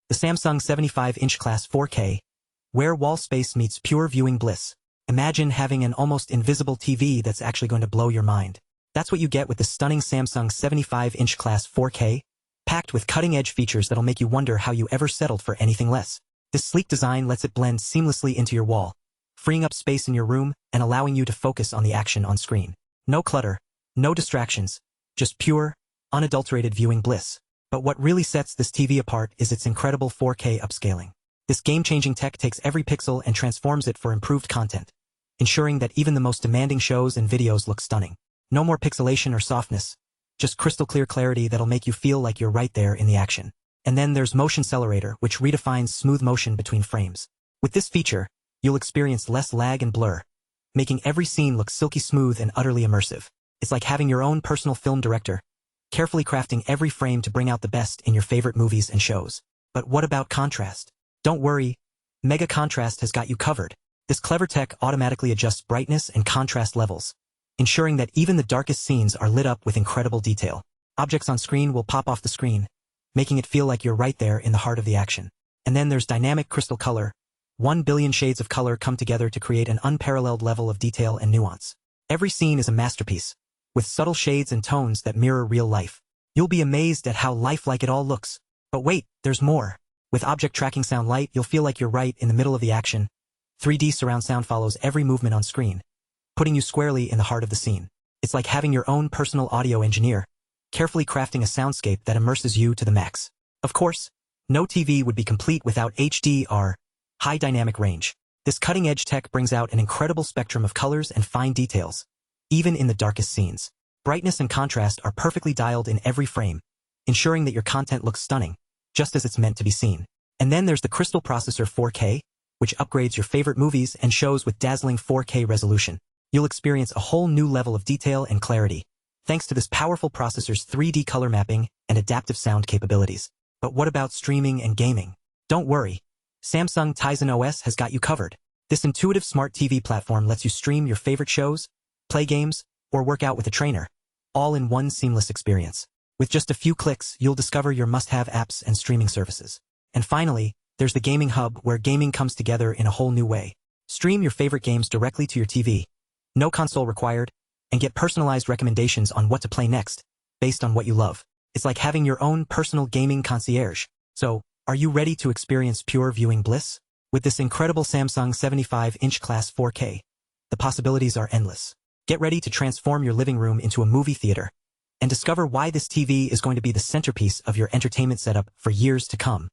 The Samsung 75-inch class 4K, where wall space meets pure viewing bliss. Imagine having an almost invisible TV that's actually going to blow your mind. That's what you get with the stunning Samsung 75-inch class 4K, packed with cutting-edge features that'll make you wonder how you ever settled for anything less. This sleek design lets it blend seamlessly into your wall, freeing up space in your room and allowing you to focus on the action on screen. No clutter, no distractions, just pure, unadulterated viewing bliss. But what really sets this TV apart is its incredible 4K upscaling. This game-changing tech takes every pixel and transforms it for improved content, ensuring that even the most demanding shows and videos look stunning. No more pixelation or softness, just crystal clear clarity that'll make you feel like you're right there in the action. And then there's Motion Xcelerator, which redefines smooth motion between frames. With this feature, you'll experience less lag and blur, making every scene look silky smooth and utterly immersive. It's like having your own personal film director, carefully crafting every frame to bring out the best in your favorite movies and shows. But what about contrast? Don't worry, Mega Contrast has got you covered. This clever tech automatically adjusts brightness and contrast levels, ensuring that even the darkest scenes are lit up with incredible detail. Objects on screen will pop off the screen, making it feel like you're right there in the heart of the action. And then there's Dynamic Crystal Color. 1 billion shades of color come together to create an unparalleled level of detail and nuance. Every scene is a masterpiece, with subtle shades and tones that mirror real life. You'll be amazed at how lifelike it all looks. But wait, there's more. With Object Tracking Sound Lite, you'll feel like you're right in the middle of the action. 3D surround sound follows every movement on screen, putting you squarely in the heart of the scene. It's like having your own personal audio engineer, carefully crafting a soundscape that immerses you to the max. Of course, no TV would be complete without HDR, high dynamic range. This cutting-edge tech brings out an incredible spectrum of colors and fine details, even in the darkest scenes. Brightness and contrast are perfectly dialed in every frame, ensuring that your content looks stunning, just as it's meant to be seen. And then there's the Crystal Processor 4K, which upgrades your favorite movies and shows with dazzling 4K resolution. You'll experience a whole new level of detail and clarity, thanks to this powerful processor's 3D color mapping and adaptive sound capabilities. But what about streaming and gaming? Don't worry, Samsung Tizen OS has got you covered. This intuitive smart TV platform lets you stream your favorite shows, play games, or work out with a trainer, all in one seamless experience. With just a few clicks, you'll discover your must-have apps and streaming services. And finally, there's the Gaming Hub, where gaming comes together in a whole new way. Stream your favorite games directly to your TV, no console required, and get personalized recommendations on what to play next, based on what you love. It's like having your own personal gaming concierge. So, are you ready to experience pure viewing bliss? With this incredible Samsung 75-inch class 4K, the possibilities are endless. Get ready to transform your living room into a movie theater, and discover why this TV is going to be the centerpiece of your entertainment setup for years to come.